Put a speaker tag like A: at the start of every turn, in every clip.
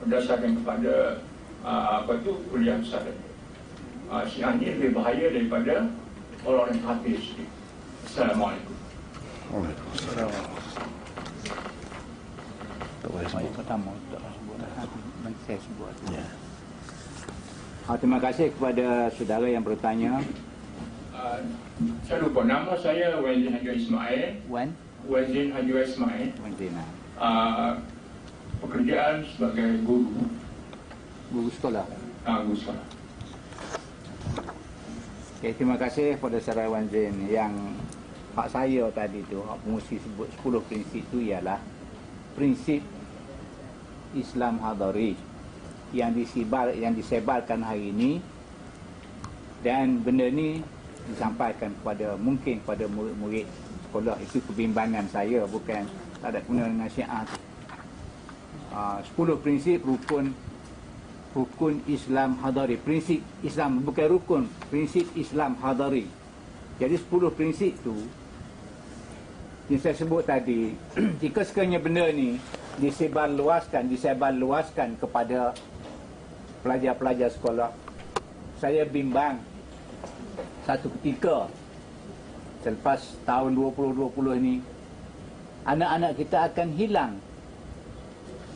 A: berdasarkan kepada kuliah besar. Syiah ini lebih bahaya daripada orang yang hafiz. Assalamualaikum.
B: Waalaikumsalam. Tak boleh sebut.
C: Pertama tak sebut nanti saya sebut.
B: Ya.
C: Terima kasih kepada saudara yang bertanya.
A: Saya lupa nama saya Wazin Haji Ismail. Wazin Haji Ismail. Pekerjaan sebagai guru
C: sekolah.
A: Guru sekolah.
C: Okay, terima kasih kepada saudara Wan Zain. Yang hak saya tadi tu, hak pengusi sebut 10 prinsip tu ialah prinsip Islam Hadari yang disebarkan hari ini, dan benda ni disampaikan mungkin kepada murid-murid sekolah. Itu kebimbangan saya, bukan tak ada guna dengan Syiah. 10 prinsip rukun Islam Hadari, prinsip Islam, bukan rukun, prinsip Islam Hadari. Jadi 10 prinsip tu yang saya sebut tadi, jika sekiranya benda ni disebarluaskan kepada pelajar-pelajar sekolah, saya bimbang satu ketika selepas tahun 2020 ni anak-anak kita akan hilang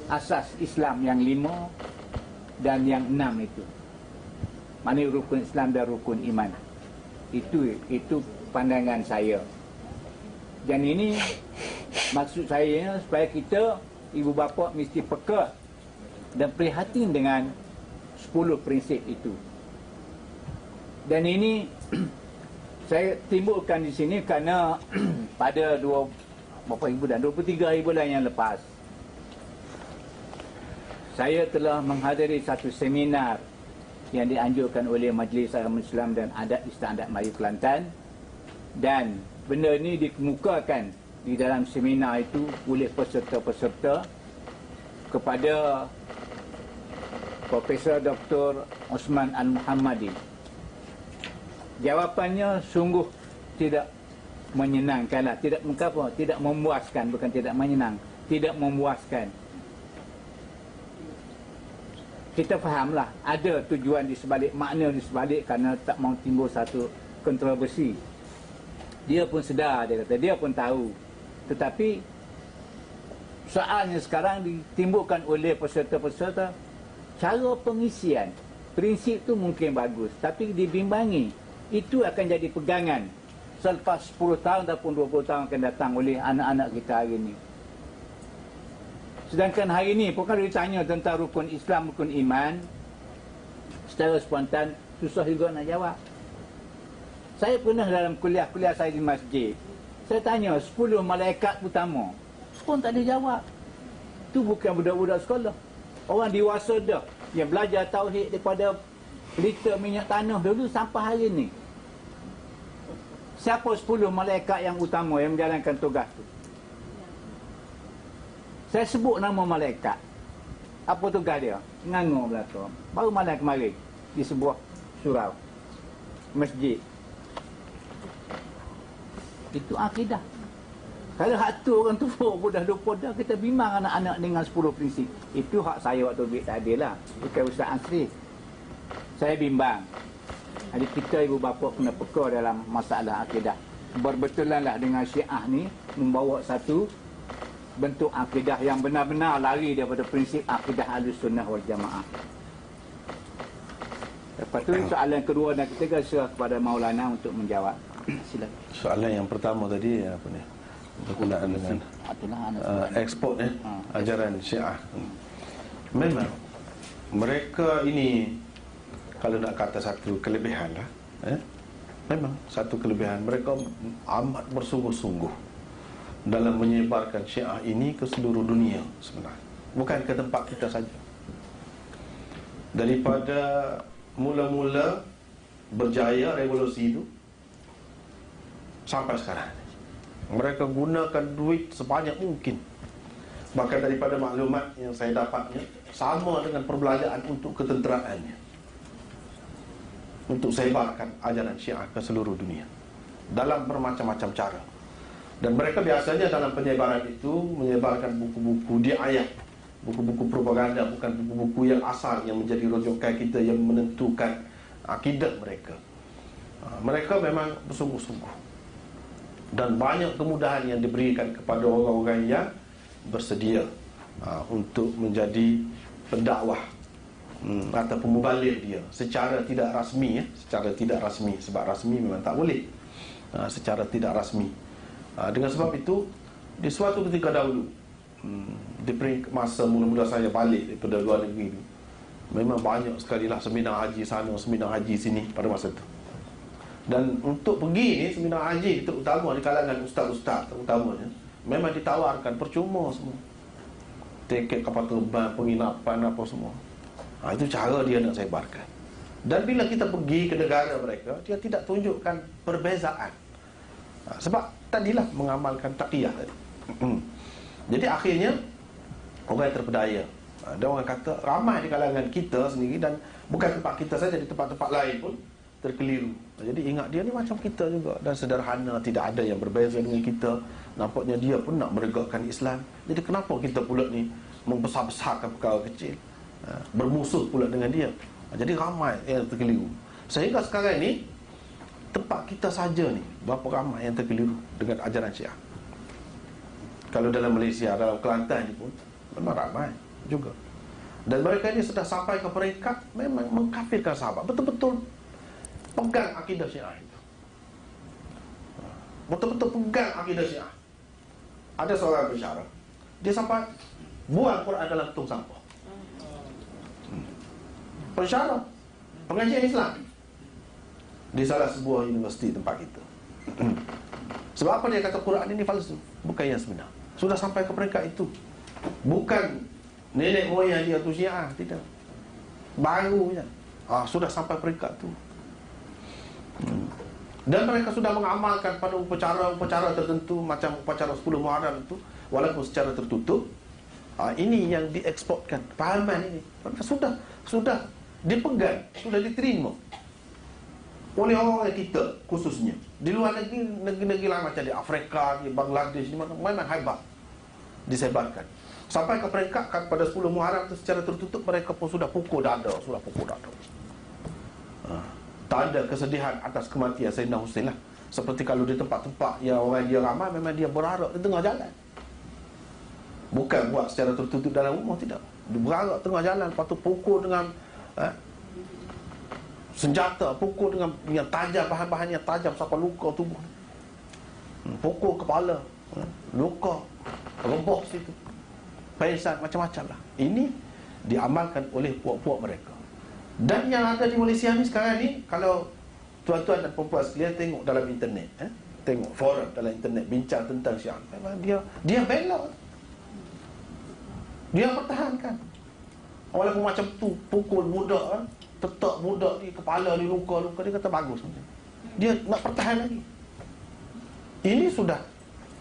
C: asas Islam yang 5 dan yang 6 itu. Mana rukun Islam dan rukun iman. Itu pandangan saya. Dan ini maksud saya supaya kita, ibu bapa, mesti peka dan prihatin dengan 10 prinsip itu. Dan ini saya timbulkan di sini kerana pada 23 bulan yang lepas, saya telah menghadiri satu seminar yang dianjurkan oleh Majlis Agama Islam dan Adat Istana Adat Melayu Kelantan, dan benda ini dikemukakan di dalam seminar itu oleh peserta-peserta kepada Profesor Dr. Osman Al-Muhammadi. Jawapannya sungguh tidak menyenangkanlah, tidak memuaskan, bukan tidak menyenang, tidak memuaskan. Kita fahamlah ada tujuan di sebalik, makna di sebalik, kerana tak mahu timbul satu kontroversi. Dia pun sedar, dia kata, dia pun tahu. Tetapi soalnya sekarang ditimbulkan oleh peserta-peserta, cara pengisian prinsip tu mungkin bagus, tapi dibimbangi. Itu akan jadi pegangan selepas 10 tahun ataupun 20 tahun akan datang oleh anak-anak kita hari ini. Sedangkan hari ini pun kalau ditanya tentang rukun Islam, rukun iman, secara spontan susah juga nak jawab. Saya pernah dalam kuliah-kuliah saya di masjid, saya tanya 10 malaikat utama, pun tak ada jawab. Itu bukan budak-budak sekolah, orang dewasa dah yang belajar tauhid daripada liter minyak tanah dulu sampai hari ini. Siapa 10 malaikat yang utama yang menjalankan tugas tu? Saya sebut nama malaikat. Apa tugas dia? Nganggur belakang. Baru malam kemarin di sebuah surau masjid. Itu akidah. Kalau hak tu orang tu dah lupa dah, kita bimbang anak-anak dengan 10 prinsip. Itu hak saya waktu duit tadi lah, bukan Ustaz Asri. Saya bimbang. Jadi kita ibu bapa kena peka dalam masalah akidah. Berbetulanlah dengan Syiah ni membawa satu bentuk akidah yang benar-benar lari daripada prinsip akidah Ahlussunnah wal Jamaah. Lepas tu soalan kedua dan ketiga serah kepada Maulana untuk menjawab. Silakan.
B: Soalan yang pertama tadi apa ni? Berkenaan dengan ekspor ajaran Syiah. Memang mereka ini, kalau nak kata satu kelebihan lah, memang satu kelebihan, mereka amat bersungguh-sungguh dalam menyebarkan Syiah ini ke seluruh dunia sebenarnya, bukan ke tempat kita saja. Daripada mula-mula berjaya revolusi itu sampai sekarang, mereka gunakan duit sebanyak mungkin. Bahkan daripada maklumat yang saya dapatnya, sama dengan perbelanjaan untuk ketenteraannya, untuk sebarkan ajaran Syiah ke seluruh dunia dalam bermacam-macam cara. Dan mereka biasanya dalam penyebaran itu menyebarkan buku-buku diayat buku-buku propaganda, bukan buku-buku yang asal yang menjadi rujukan kita, yang menentukan akidah mereka. Mereka memang bersungguh-sungguh, dan banyak kemudahan yang diberikan kepada orang-orang yang bersedia untuk menjadi pendakwah atau pemubaligh dia secara tidak rasmi, secara tidak rasmi, sebab rasmi memang tak boleh, secara tidak rasmi. Dengan sebab itu, di suatu ketika dahulu, di masa mula-mula saya balik daripada luar negeri, memang banyak sekali lah seminar haji sana, seminar haji sini pada masa itu. Dan untuk pergi ni seminar haji, terutama di kalangan ustaz-ustaz terutamanya, memang ditawarkan percuma semua, tiket kapal terbang, penginapan, apa semua. Itu cara dia nak sebarkan. Dan bila kita pergi ke negara mereka, dia tidak tunjukkan perbezaan. Sebab tadilah mengamalkan taqiyah tadi. Jadi akhirnya orang yang terpedaya, ada orang kata ramai di kalangan kita sendiri, dan bukan tempat kita saja, di tempat-tempat lain pun terkeliru. Jadi ingat dia ni macam kita juga, dan sederhana, tidak ada yang berbeza dengan kita. Nampaknya dia pun nak menegakkan Islam. Jadi kenapa kita pula ni membesar-besarkan perkara kecil, bermusuh pula dengan dia? Jadi ramai yang terkeliru. Sehingga sekarang ni tempat kita saja ni berapa ramai yang terkeliru dengan ajaran Syiah. Kalau dalam Malaysia, dalam Kelantan ni pun memang ramai juga. Dan mereka ini sudah sampai ke peringkat memang mengkafirkan sahabat, betul-betul pegang akidah Syiah itu, betul-betul pegang akidah Syiah. Ada seorang pensyarah, dia sampai buang Quran dalam tong sampah. Pensyarah, pengajian Islam di salah sebuah universiti tempat kita. Sebab apa dia kata Quran ini palsu? Bukan yang sebenar. Sudah sampai ke peringkat itu. Bukan nenek moyang dia tu Syiah, tidak. Baru je. Sudah sampai peringkat itu. Dan mereka sudah mengamalkan pada upacara-upacara tertentu, macam upacara 10 Muharram itu, walaupun secara tertutup. Ini yang dieksportkan, pahaman ini sudah dipegang, sudah diterima oleh orang-orang kita, khususnya di luar negeri, negeri-negeri lain macam di Afrika, di Bangladesh, di mana memang hebat disebarkan. Sampai ke peringkat pada 10 Muharram itu secara tertutup, mereka pun sudah pukul dada. Tak ada kesedihan atas kematian Sayyidina Hussein lah. Seperti kalau di tempat-tempat yang orang dia ramai, memang dia berarak di tengah jalan. Bukan buat secara tertutup dalam rumah, tidak. Dia berarak tengah jalan, lepas tu pukul dengan senjata, pukul dengan yang tajam, bahan-bahan yang tajam sampai luka tubuh. Pukul kepala, luka, rebah situ, pengsan, macam-macam lah. Ini diamalkan oleh puak-puak mereka. Dan yang ada di Malaysia ni sekarang ni, kalau tuan-tuan dan perempuan sekalian tengok dalam internet, tengok forum dalam internet bincang tentang Syiah, memang dia bela, dia pertahankan. Walaupun macam tu, pukul budak, tetak budak di kepala, di luka-luka, dia kata bagus. Dia nak pertahan lagi. Ini sudah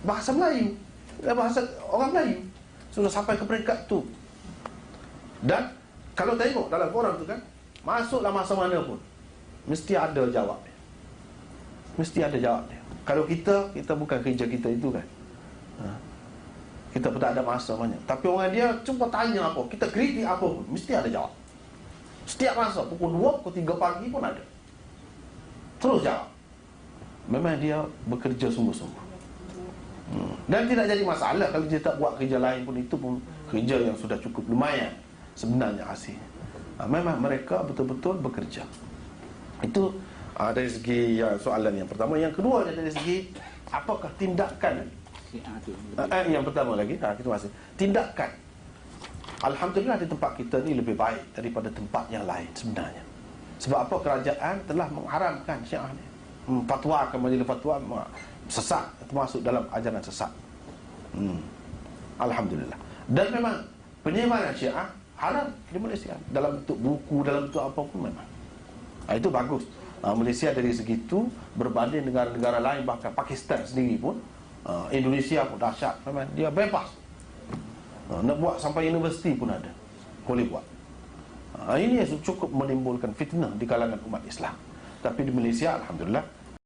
B: bahasa Melayu, bahasa orang Melayu, sudah sampai ke peringkat tu. Dan kalau tengok dalam forum tu kan, masuklah masa mana pun, mesti ada jawab dia. Mesti ada jawab dia. Kalau kita bukan kerja kita itu kan, kita pun tak ada masa banyak. Tapi orang dia cuba tanya apa, kita kritik apa pun, mesti ada jawab. Setiap masa, pukul 2, pukul 3 pagi pun ada. Terus jawab. Memang dia bekerja sungguh-sungguh. Dan tidak jadi masalah kalau dia tak buat kerja lain pun, itu pun kerja yang sudah cukup lumayan sebenarnya hasilnya. Memang mereka betul-betul bekerja. Itu dari segi soalan yang pertama. Yang kedua dari segi apakah tindakan yang pertama lagi, kita masih tindakan. Alhamdulillah di tempat kita ni lebih baik daripada tempat yang lain sebenarnya. Sebab apa? Kerajaan telah mengharamkan Syiah ni, fatwakan majlis fatwa sesat, termasuk dalam ajaran sesat. Alhamdulillah. Dan memang penyebaran Syiah haram di Malaysia, dalam bentuk buku, dalam bentuk apa pun memang. Itu bagus. Malaysia dari segi itu berbanding negara-negara lain, bahkan Pakistan sendiri pun, Indonesia pun dahsyat, memang dia bebas. Nak buat sampai universiti pun ada, boleh buat. Ini cukup menimbulkan fitnah di kalangan umat Islam. Tapi di Malaysia alhamdulillah